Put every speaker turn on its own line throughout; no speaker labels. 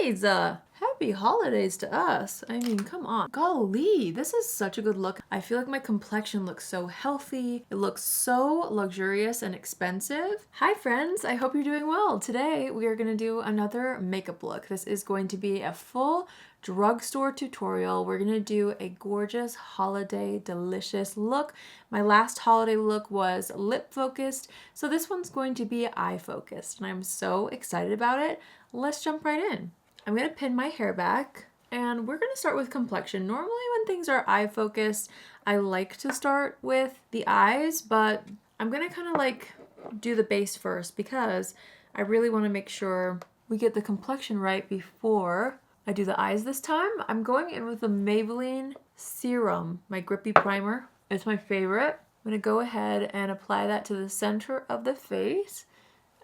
Guys, happy holidays to us. I mean, come on. Golly, this is such a good look. I feel like my complexion looks so healthy. It looks so luxurious and expensive. Hi friends, I hope you're doing well. Today we are gonna do another makeup look. This is going to be a full drugstore tutorial. We're gonna do a gorgeous holiday delicious look. My last holiday look was lip focused, so this one's going to be eye focused, and I'm so excited about it. Let's jump right in. I'm gonna pin my hair back, and we're gonna start with complexion. Normally when things are eye focused, I like to start with the eyes, but I'm gonna kind of like do the base first because I really want to make sure we get the complexion right before I do the eyes this time. I'm going in with the Maybelline Serum, my Grippy primer. It's my favorite. I'm gonna go ahead and apply that to the center of the face,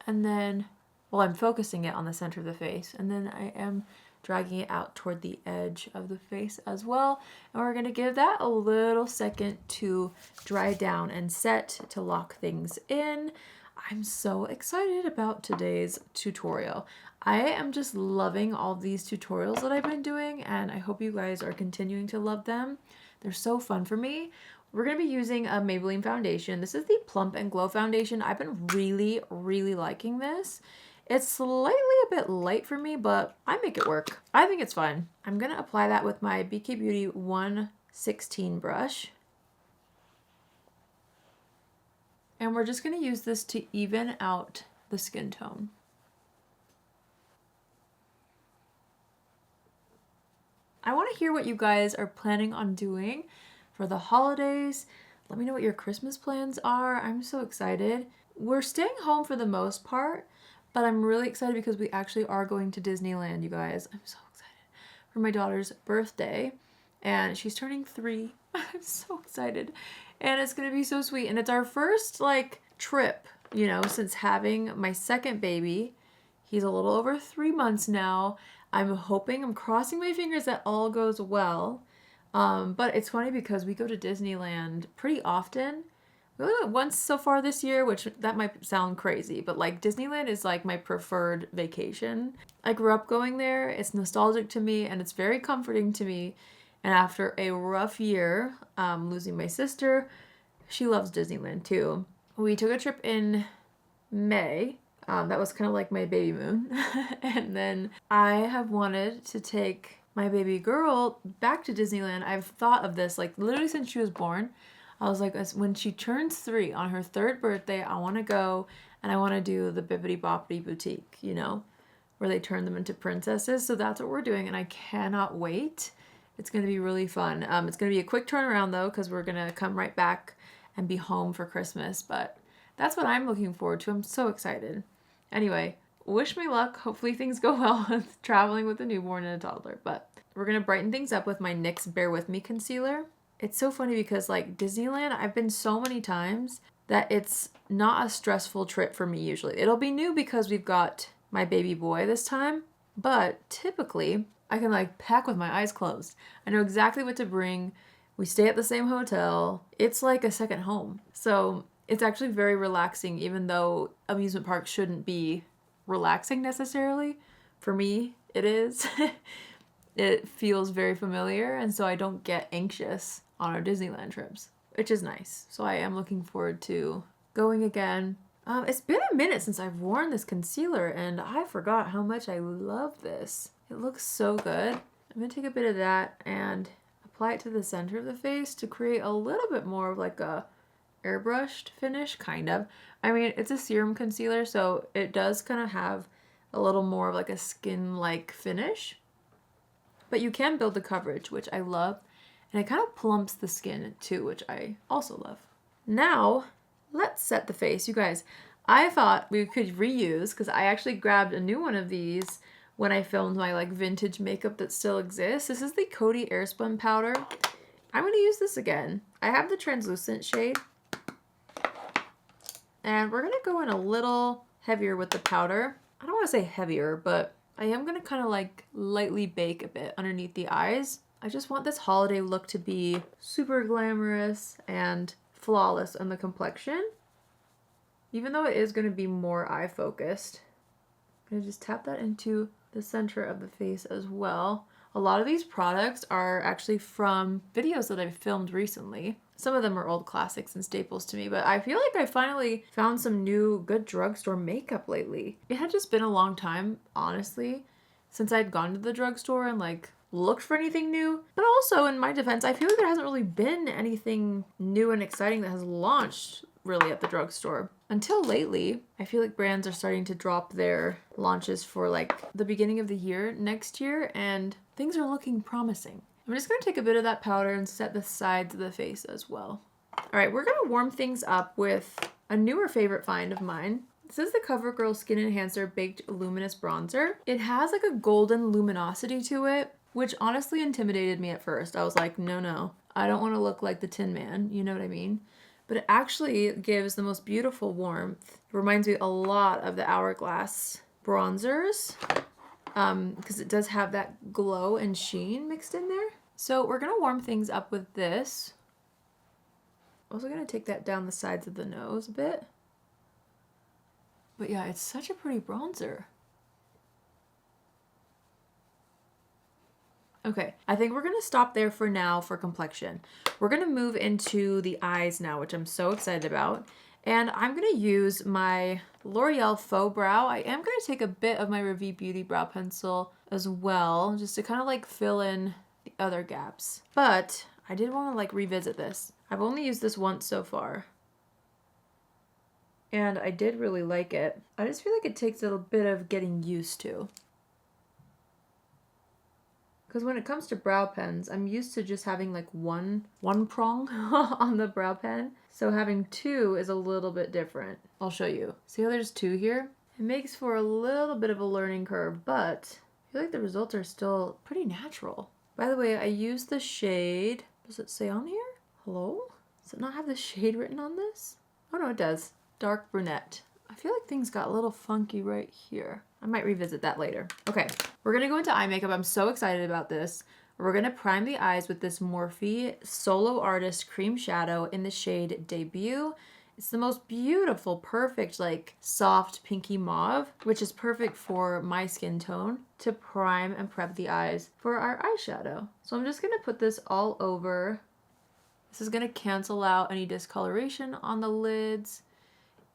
and then, well, I'm focusing it on the center of the face, and then I am dragging it out toward the edge of the face as well. And we're gonna give that a little second to dry down and set to lock things in. I'm so excited about today's tutorial. I am just loving all these tutorials that I've been doing, and I hope you guys are continuing to love them. They're so fun for me. We're going to be using a Maybelline foundation. This is the Plump and Glow foundation. I've been really liking this. It's slightly a bit light for me, but I make it work. I think it's fun. I'm going to apply that with my BK Beauty 116 brush. And we're just going to use this to even out the skin tone. I want to hear what you guys are planning on doing for the holidays. Let me know what your Christmas plans are. I'm so excited. We're staying home for the most part, but I'm really excited because we actually are going to Disneyland, you guys. I'm so excited for my daughter's birthday, and she's turning 3. I'm so excited, and it's gonna be so sweet. And it's our first like trip, you know, since having my second baby. He's a little over 3 months now. I'm crossing my fingers that all goes well. But it's funny because we go to Disneyland pretty often. We only went once so far this year, which that might sound crazy, but like Disneyland is like my preferred vacation. I grew up going there. It's nostalgic to me and it's very comforting to me. And after a rough year, losing my sister, she loves Disneyland too. We took a trip in May. That was kind of like my baby moon. And then I have wanted to take my baby girl back to Disneyland. I've thought of this like literally since she was born. I was like, when she turns 3 on her 3rd birthday, I want to go and I want to do the Bibbidi Boppity Boutique, you know, where they turn them into princesses. So that's what we're doing, and I cannot wait. It's going to be really fun. It's going to be a quick turnaround though, because we're going to come right back and be home for Christmas. But that's what I'm looking forward to. I'm so excited. Anyway, wish me luck. Hopefully things go well with traveling with a newborn and a toddler. But we're going to brighten things up with my NYX Bear With Me concealer. It's so funny because like Disneyland, I've been so many times that it's not a stressful trip for me usually. It'll be new because we've got my baby boy this time. But typically, I can like pack with my eyes closed. I know exactly what to bring. We stay at the same hotel. It's like a second home. So it's actually very relaxing, even though amusement parks shouldn't be relaxing necessarily. For me, it is. It feels very familiar, and so I don't get anxious on our Disneyland trips, which is nice. So I am looking forward to going again. It's been a minute since I've worn this concealer, and I forgot how much I love this. It looks so good. I'm gonna take a bit of that and apply it to the center of the face to create a little bit more of like a airbrushed finish, kind of. I mean, it's a serum concealer, so it does kind of have a little more of like a skin-like finish. But you can build the coverage, which I love. And it kind of plumps the skin too, which I also love. Now, let's set the face. You guys, I thought we could reuse, because I actually grabbed a new one of these when I filmed my like vintage makeup that still exists. This is the Coty Airspun powder. I'm going to use this again. I have the translucent shade. And we're going to go in a little heavier with the powder. I don't want to say heavier, but I am going to kind of like lightly bake a bit underneath the eyes. I just want this holiday look to be super glamorous and flawless on the complexion. Even though it is going to be more eye focused. I'm going to just tap that into the center of the face as well. A lot of these products are actually from videos that I've filmed recently. Some of them are old classics and staples to me, but I feel like I finally found some new good drugstore makeup lately. It had just been a long time, honestly, since I'd gone to the drugstore and like looked for anything new. But also, in my defense, I feel like there hasn't really been anything new and exciting that has launched really at the drugstore. Until lately, I feel like brands are starting to drop their launches for like the beginning of the year next year, and things are looking promising. I'm just gonna take a bit of that powder and set the sides of the face as well. All right, we're gonna warm things up with a newer favorite find of mine. This is the Covergirl Skin Enhancer Baked Luminous Bronzer. It has like a golden luminosity to it, which honestly intimidated me at first. I was like, no, I don't wanna look like the Tin Man, you know what I mean? But it actually gives the most beautiful warmth. It reminds me a lot of the Hourglass bronzers because it does have that glow and sheen mixed in there. So we're gonna warm things up with this. Also gonna take that down the sides of the nose a bit. But yeah, it's such a pretty bronzer. Okay, I think we're gonna stop there for now for complexion. We're gonna move into the eyes now, which I'm so excited about. And I'm gonna use my L'Oreal Faux Brow. I am gonna take a bit of my Revie Beauty brow pencil as well, just to kind of like fill in the other gaps. But I did wanna like revisit this. I've only used this once so far, and I did really like it. I just feel like it takes a little bit of getting used to. Because when it comes to brow pens, I'm used to just having like one prong on the brow pen. So having two is a little bit different. I'll show you. See how there's two here? It makes for a little bit of a learning curve, but I feel like the results are still pretty natural. By the way, I used the shade, does it say on here? Hello? Does it not have the shade written on this? Oh no, it does. Dark brunette. I feel like things got a little funky right here. I might revisit that later. Okay, we're gonna go into eye makeup. I'm so excited about this. We're gonna prime the eyes with this Morphe Solo Artist Cream Shadow in the shade Debut. It's the most beautiful, perfect, like soft pinky mauve, which is perfect for my skin tone to prime and prep the eyes for our eyeshadow. So I'm just gonna put this all over. This is gonna cancel out any discoloration on the lids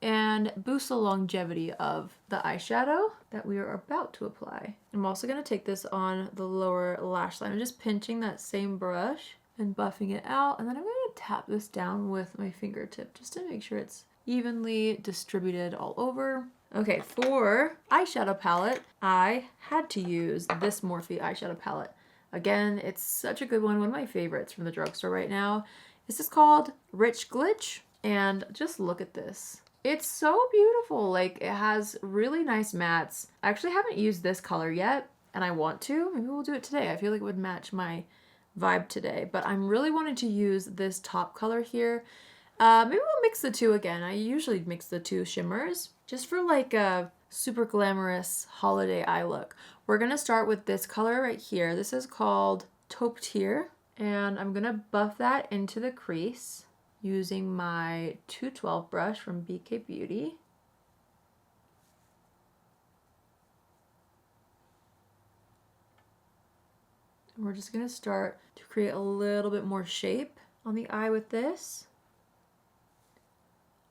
and boost the longevity of the eyeshadow that we are about to apply. I'm also going to take this on the lower lash line. I'm just pinching that same brush and buffing it out, and then I'm going to tap this down with my fingertip just to make sure it's evenly distributed all over. Okay, for eyeshadow palette, I had to use this Morphe eyeshadow palette. Again, it's such a good one of my favorites from the drugstore right now. This is called Rich Glitch, and just look at this. It's so beautiful. Like, it has really nice mattes. I actually haven't used this color yet, and I want to. Maybe we'll do it today. I feel like it would match my vibe today, but I'm really wanting to use this top color here. Maybe we'll mix the two again. I usually mix the two shimmers just for like a super glamorous holiday eye look. We're gonna start with this color right here. This is called Taupe Tier, and I'm gonna buff that into the crease using my 212 brush from BK Beauty. And we're just gonna start to create a little bit more shape on the eye with this.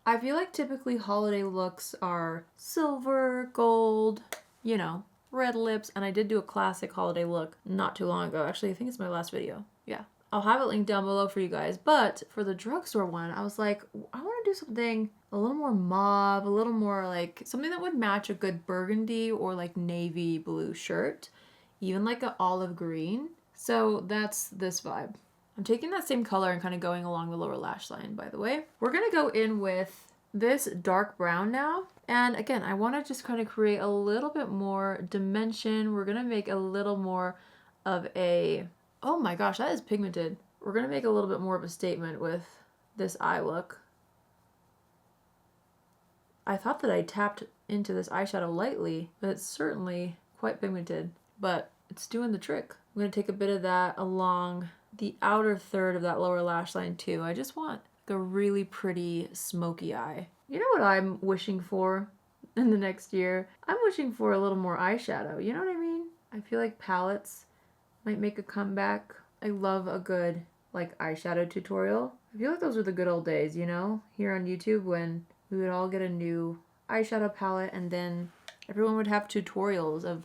I feel like typically holiday looks are silver, gold, you know, red lips, and I did do a classic holiday look not too long ago. Actually, I think it's my last video. Yeah. I'll have it linked down below for you guys, but for the drugstore one, I was like, I want to do something a little more mauve, a little more like something that would match a good burgundy or like navy blue shirt, even like an olive green. So that's this vibe. I'm taking that same color and kind of going along the lower lash line, by the way. We're going to go in with this dark brown now. And again, I want to just kind of create a little bit more dimension. We're going to make a little more of a... Oh my gosh, that is pigmented. We're gonna make a little bit more of a statement with this eye look. I thought that I tapped into this eyeshadow lightly, but it's certainly quite pigmented, but it's doing the trick. I'm gonna take a bit of that along the outer third of that lower lash line too. I just want like a really pretty smoky eye. You know what I'm wishing for in the next year? I'm wishing for a little more eyeshadow, you know what I mean? I feel like palettes might make a comeback. I love a good like eyeshadow tutorial. I feel like those were the good old days, you know, here on YouTube when we would all get a new eyeshadow palette and then everyone would have tutorials of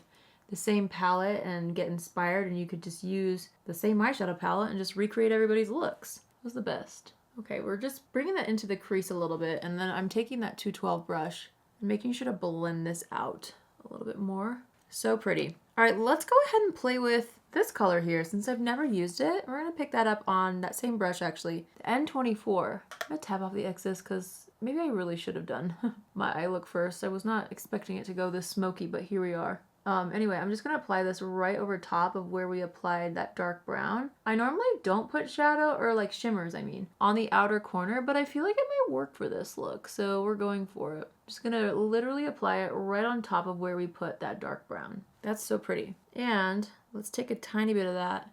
the same palette and get inspired, and you could just use the same eyeshadow palette and just recreate everybody's looks. It was the best. Okay, we're just bringing that into the crease a little bit, and then I'm taking that 212 brush and making sure to blend this out a little bit more. So pretty. All right, let's go ahead and play with this color here. Since I've never used it, we're gonna pick that up on that same brush actually, the N24. I'm gonna tap off the excess because maybe I really should have done my eye look first. I was not expecting it to go this smoky, but here we are. Anyway, I'm just gonna apply this right over top of where we applied that dark brown. I normally don't put shadow, or like shimmers, I mean, on the outer corner, but I feel like it might work for this look, so we're going for it. Just gonna literally apply it right on top of where we put that dark brown. That's so pretty. And let's take a tiny bit of that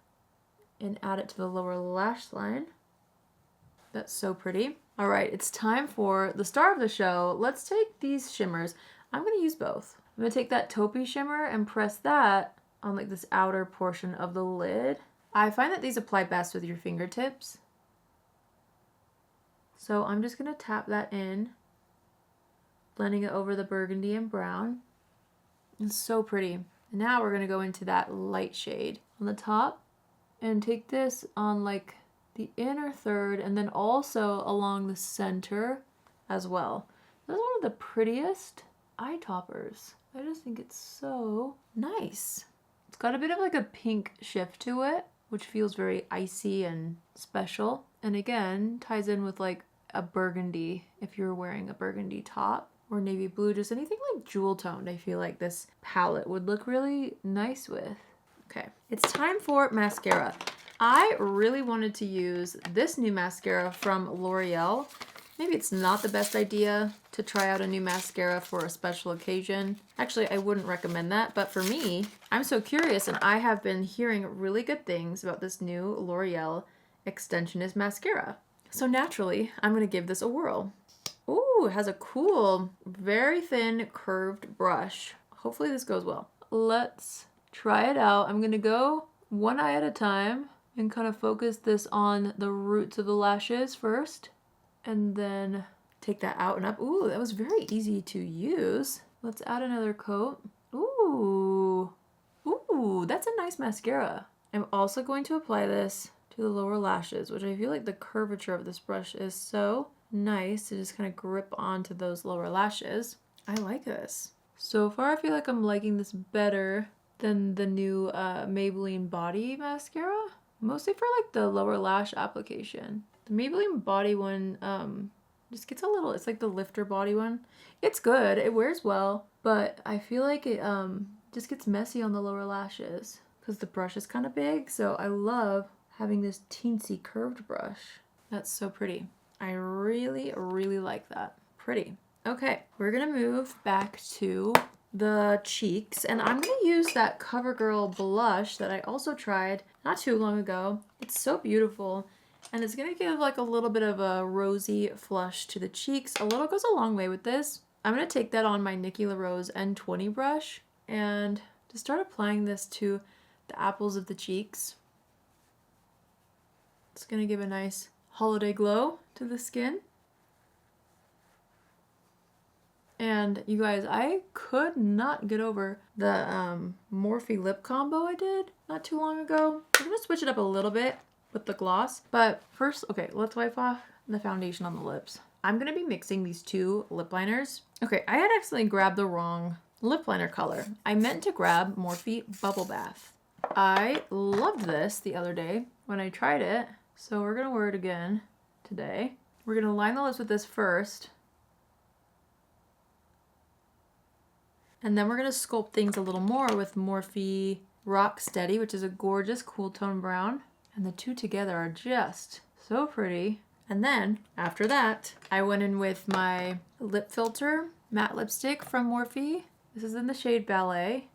and add it to the lower lash line. That's so pretty. All right, it's time for the star of the show. Let's take these shimmers. I'm gonna use both. I'm gonna take that taupey shimmer and press that on like this outer portion of the lid. I find that these apply best with your fingertips. So I'm just gonna tap that in, blending it over the burgundy and brown. It's so pretty. And now we're gonna go into that light shade on the top and take this on like the inner third and then also along the center as well. This is one of the prettiest eye toppers. I just think it's so nice. It's got a bit of like a pink shift to it, which feels very icy and special. And again, ties in with like a burgundy if you're wearing a burgundy top, or navy blue, just anything like jewel toned. I feel like this palette would look really nice with. Okay, it's time for mascara. I really wanted to use this new mascara from L'Oreal. Maybe it's not the best idea to try out a new mascara for a special occasion. Actually, I wouldn't recommend that, but for me, I'm so curious and I have been hearing really good things about this new L'Oreal Extensionist mascara. So naturally, I'm gonna give this a whirl. Ooh, it has a cool, very thin curved brush. Hopefully this goes well. Let's try it out. I'm gonna go one eye at a time and kind of focus this on the roots of the lashes first. And then take that out and up. Ooh, that was very easy to use. Let's add another coat. Ooh, ooh, that's a nice mascara. I'm also going to apply this to the lower lashes, which I feel like the curvature of this brush is so nice to just kind of grip onto those lower lashes. I like this. So far, I feel like I'm liking this better than the new Maybelline Body Mascara. Mostly for like the lower lash application. The Maybelline Body one just gets a little, it's like the lifter body one. It's good, it wears well, but I feel like it just gets messy on the lower lashes because the brush is kind of big, so I love having this teensy curved brush. That's so pretty. I really, really like that. Pretty. Okay, we're gonna move back to the cheeks, and I'm gonna use that Covergirl blush that I also tried not too long ago. It's so beautiful. And it's gonna give like a little bit of a rosy flush to the cheeks. A little goes a long way with this. I'm gonna take that on my Nikki LaRose N20 brush and just start applying this to the apples of the cheeks. It's gonna give a nice holiday glow to the skin. And you guys, I could not get over the Morphe lip combo I did not too long ago. I'm gonna switch it up a little bit with the gloss, but first, okay, let's wipe off the foundation on the lips. I'm gonna be mixing these two lip liners. Okay, I had accidentally grabbed the wrong lip liner color. I meant to grab Morphe Bubble Bath. I loved this the other day when I tried it, so we're gonna wear it again today. We're gonna line the lips with this first, and then we're gonna sculpt things a little more with Morphe Rock Steady, which is a gorgeous cool tone brown. And the two together are just so pretty. And then after that, I went in with my lip filter matte lipstick from Morphe. This is in the shade Ballet.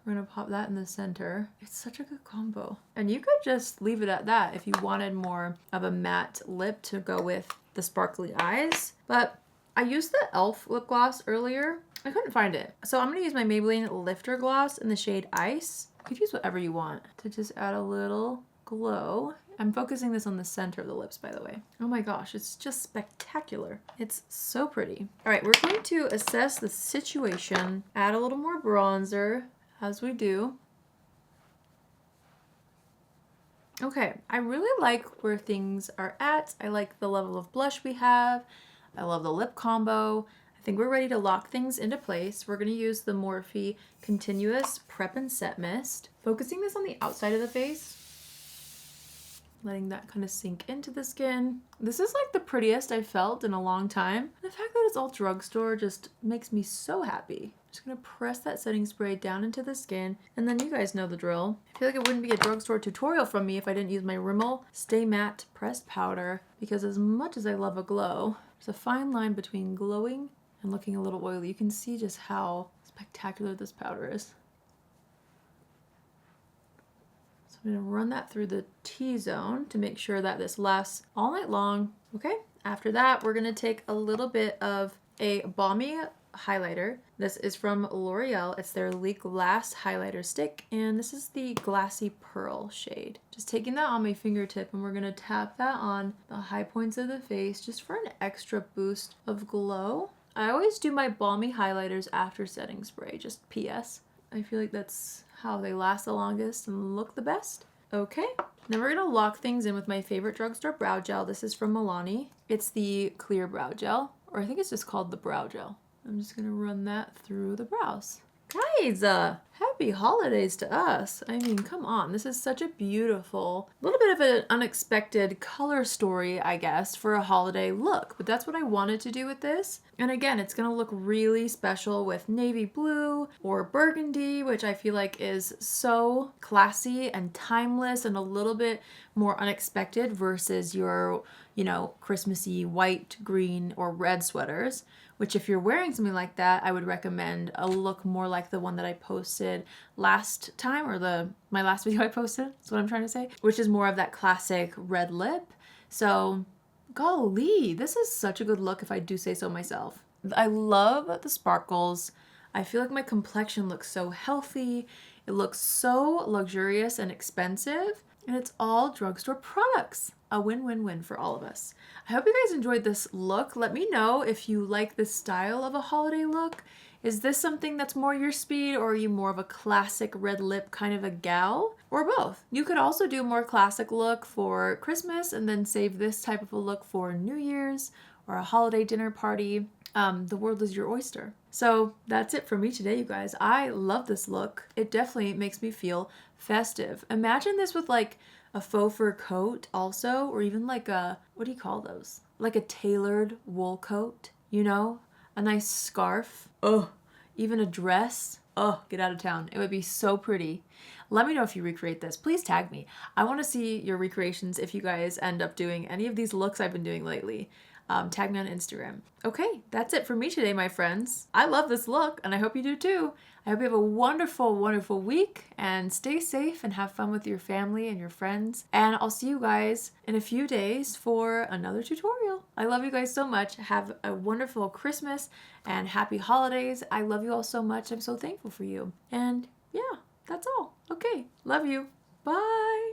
We're gonna pop that in the center. It's such a good combo. And you could just leave it at that if you wanted more of a matte lip to go with the sparkly eyes. But I used the e.l.f. lip gloss earlier. I couldn't find it. So I'm gonna use my Maybelline Lifter Gloss in the shade Ice. You could use whatever you want to just add a little glow. I'm focusing this on the center of the lips, by the way. Oh my gosh, it's just spectacular. It's so pretty. All right, we're going to assess the situation, add a little more bronzer as we do. Okay, I really like where things are at. I like the level of blush we have. I love the lip combo. I think we're ready to lock things into place. We're gonna use the Morphe Continuous Prep and Set Mist. Focusing this on the outside of the face. Letting that kind of sink into the skin. This is like the prettiest I've felt in a long time. The fact that it's all drugstore just makes me so happy. Just gonna press that setting spray down into the skin, and then you guys know the drill. I feel like it wouldn't be a drugstore tutorial from me if I didn't use my Rimmel Stay Matte Pressed Powder, because as much as I love a glow, there's a fine line between glowing and looking a little oily. You can see just how spectacular this powder is. I'm gonna run that through the T-zone to make sure that this lasts all night long. Okay, after that, we're gonna take a little bit of a balmy highlighter. This is from L'Oreal. It's their Le Glace highlighter stick, and this is the Glassy Pearl shade. Just taking that on my fingertip, and we're gonna tap that on the high points of the face just for an extra boost of glow. I always do my balmy highlighters after setting spray, just PS. I feel like that's how they last the longest and look the best. Okay, then we're gonna lock things in with my favorite drugstore brow gel. This is from Milani. It's the clear brow gel, or I think it's just called the brow gel. I'm just gonna run that through the brows. Guys, happy holidays to us. I mean, come on. This is such a beautiful, little bit of an unexpected color story, I guess, for a holiday look. But that's what I wanted to do with this. And again, it's going to look really special with navy blue or burgundy, which I feel like is so classy and timeless and a little bit more unexpected versus your, you know, Christmassy white, green, or red sweaters. Which if you're wearing something like that, I would recommend a look more like the one that I posted last time, or my last video I posted, that's what I'm trying to say, which is more of that classic red lip. So golly, this is such a good look if I do say so myself. I love the sparkles. I feel like my complexion looks so healthy. It looks so luxurious and expensive, and it's all drugstore products. A win-win-win for all of us. I hope you guys enjoyed this look. Let me know if you like this style of a holiday look. Is this something that's more your speed, or are you more of a classic red lip kind of a gal? Or both. You could also do a more classic look for Christmas and then save this type of a look for New Year's or a holiday dinner party. The world is your oyster. So that's it for me today, you guys. I love this look. It definitely makes me feel festive. Imagine this with like a faux fur coat also, or even like a, what do you call those? Like a tailored wool coat, you know? A nice scarf. Oh, even a dress. Oh, get out of town. It would be so pretty. Let me know if you recreate this. Please tag me. I want to see your recreations if you guys end up doing any of these looks I've been doing lately. Tag me on Instagram. Okay, that's it for me today, my friends. I love this look, and I hope you do too. I hope you have a wonderful, wonderful week, and stay safe and have fun with your family and your friends. And I'll see you guys in a few days for another tutorial. I love you guys so much. Have a wonderful Christmas and happy holidays. I love you all so much. I'm so thankful for you. And yeah, that's all. Okay, love you. Bye.